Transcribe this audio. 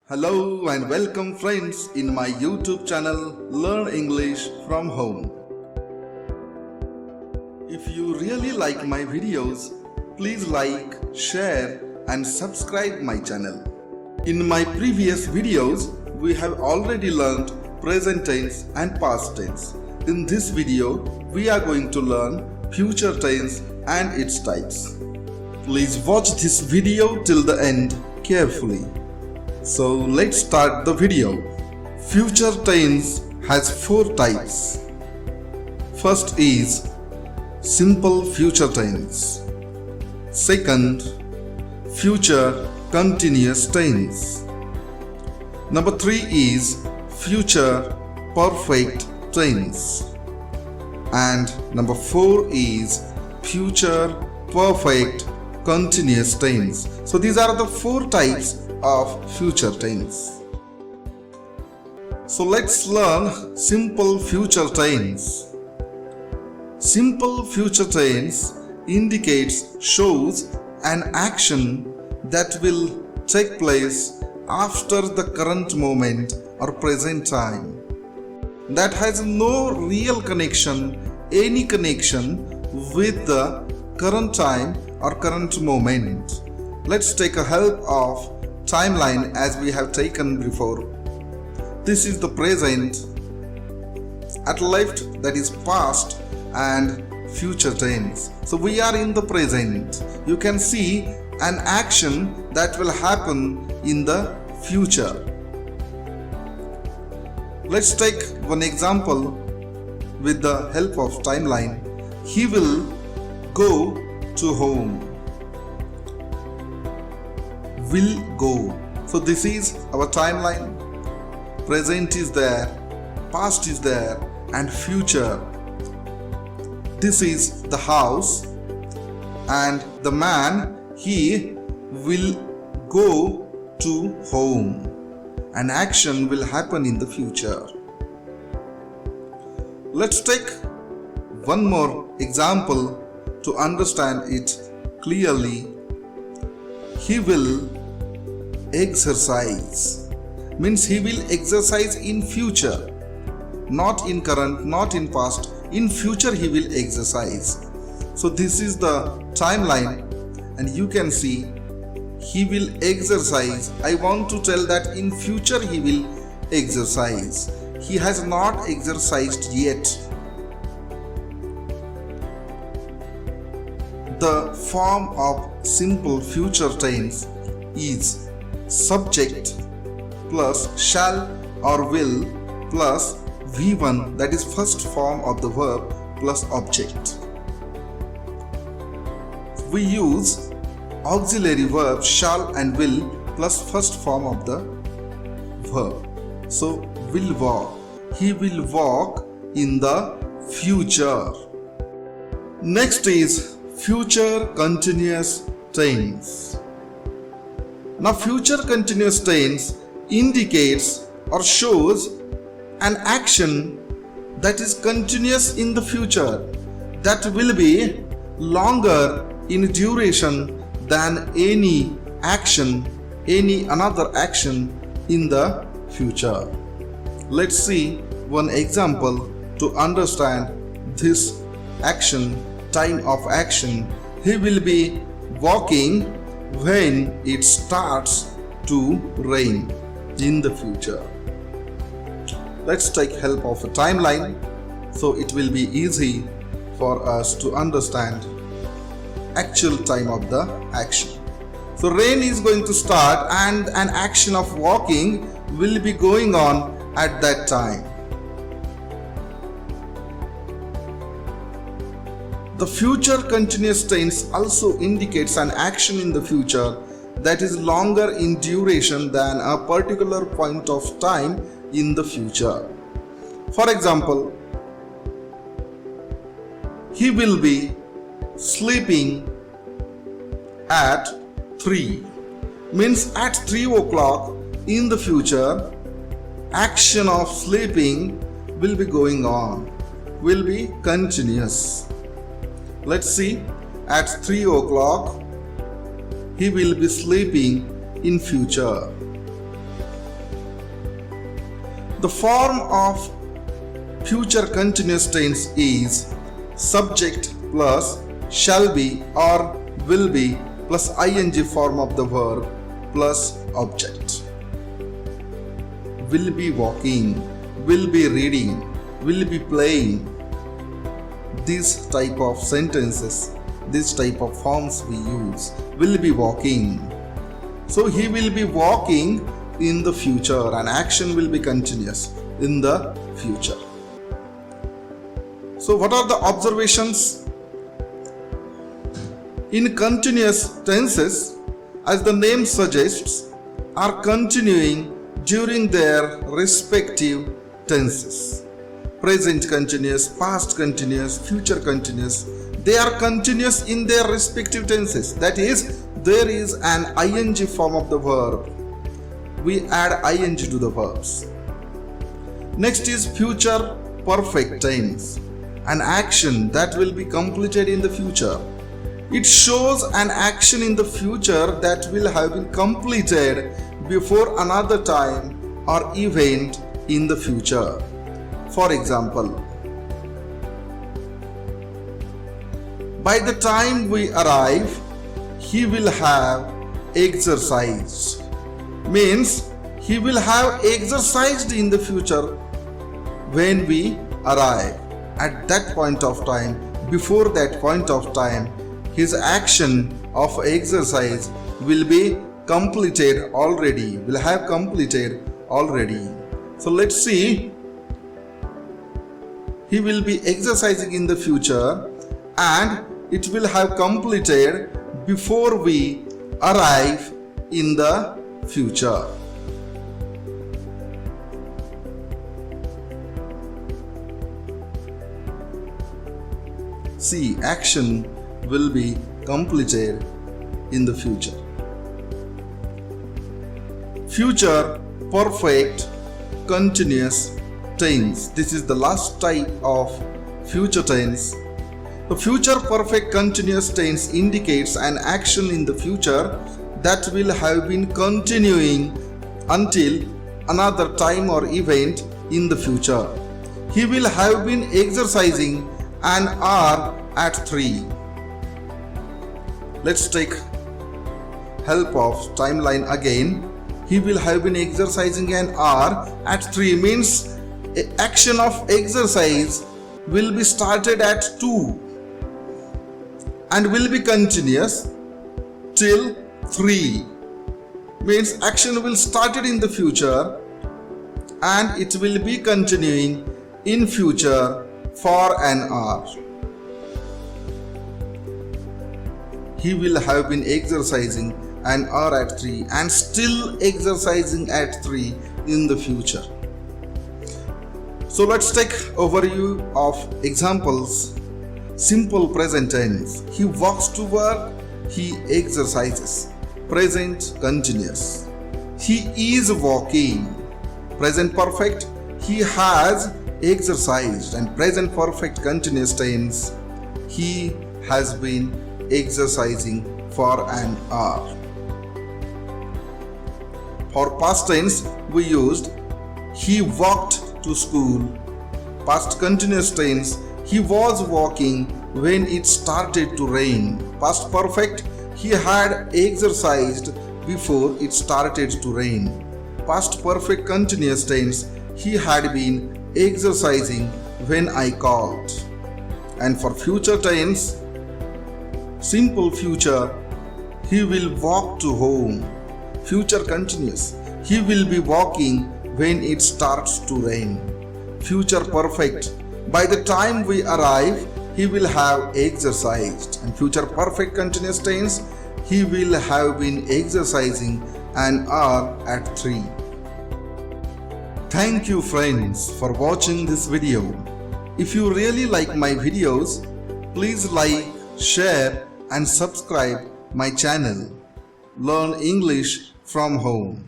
Hello and welcome friends in my YouTube channel Learn English from Home. If you really like my videos, please like, share and subscribe my channel. In my previous videos, we have already learned present tense and past tense. In this video, we are going to learn future tense and its types. Please watch this video till the end carefully. So let's start the video. Future tense has 4 types. First is simple future tense. Second, future continuous tense. Number 3 is future perfect tense. And number 4 is future perfect continuous tense. So these are the 4 types of future tense. So let's learn simple future tense. Simple future tense shows an action that will take place after the current moment or present time, that has no real connection, any connection with the current time or current moment. Let's take a help of timeline as we have taken before. This is the present, at left that is past and future tense. So we are in the present. You can see an action that will happen in the future. Let's take one example with the help of timeline. He will go to home. Will go. So this is our timeline. Present is there, past is there, and future. This is the house, and the man, he will go to home. An action will happen in the future. Let's take one more example to understand it clearly. He will exercise. Means he will exercise in future, not in current, not in past. In future he will exercise. So this is the timeline, and you can see he will exercise. I want to tell that in future he will exercise. He has not exercised yet. The form of simple future tense is subject plus shall or will plus V1, that is first form of the verb, plus object. We use auxiliary verb shall and will plus first form of the verb. So will walk. He will walk in the future. Next is future continuous tense. Now future continuous tense indicates or shows an action that is continuous in the future, that will be longer in duration than any action, any another action in the future. Let's see one example to understand this action, time of action. He will be walking when it starts to rain in the future. Let's take help of a timeline so it will be easy for us to understand actual time of the action. So rain is going to start and an action of walking will be going on at that time. The future continuous tense also indicates an action in the future that is longer in duration than a particular point of time in the future. For example, he will be sleeping at 3. Means at 3 o'clock in the future, action of sleeping will be going on, will be continuous. Let's see, at 3 o'clock he will be sleeping in future. The form of future continuous tense is subject plus shall be or will be plus ing form of the verb plus object. Will be walking, will be reading, will be playing. This type of sentences, this type of forms we use. Will be walking. So he will be walking in the future and action will be continuous in the future. So what are the observations? In continuous tenses, as the name suggests, are continuing during their respective tenses. Present continuous, past continuous, future continuous. They are continuous in their respective tenses. That is, there is an ing form of the verb. We add ing to the verbs. Next is future perfect tense, an action that will be completed in the future. It shows an action in the future that will have been completed before another time or event in the future. For example, by the time we arrive, he will have exercised. Means he will have exercised in the future when we arrive. At that point of time, before that point of time, his action of exercise will be completed already, will have completed already. So let's see. He will be exercising in the future and it will have completed before we arrive in the future. See, action will be completed in the future. Future perfect continuous tense. This is the last type of future tense. The future perfect continuous tense indicates an action in the future that will have been continuing until another time or event in the future. He will have been exercising an hour at 3. Let's take help of timeline again. He will have been exercising an hour at 3 means action of exercise will be started at 2 and will be continuous till 3. Means action will started in the future and it will be continuing in future for an hour. He will have been exercising an hour at 3 and still exercising at 3 in the future. So let's take overview of examples. Simple present tense. He walks to work, he exercises. Present continuous. He is walking. Present perfect. He has exercised. And present perfect continuous tense. He has been exercising for an hour. For past tense, we used he walked to school. Past continuous tense, he was walking when it started to rain. Past perfect, he had exercised before it started to rain. Past perfect continuous tense, he had been exercising when I called. And for future tense, simple future, he will walk to home. Future continuous, he will be walking when it starts to rain. Future perfect, by the time we arrive, he will have exercised. And future perfect continuous tense, he will have been exercising an hour at 3. Thank you friends for watching this video. If you really like my videos, please like, share and subscribe my channel. Learn English from home.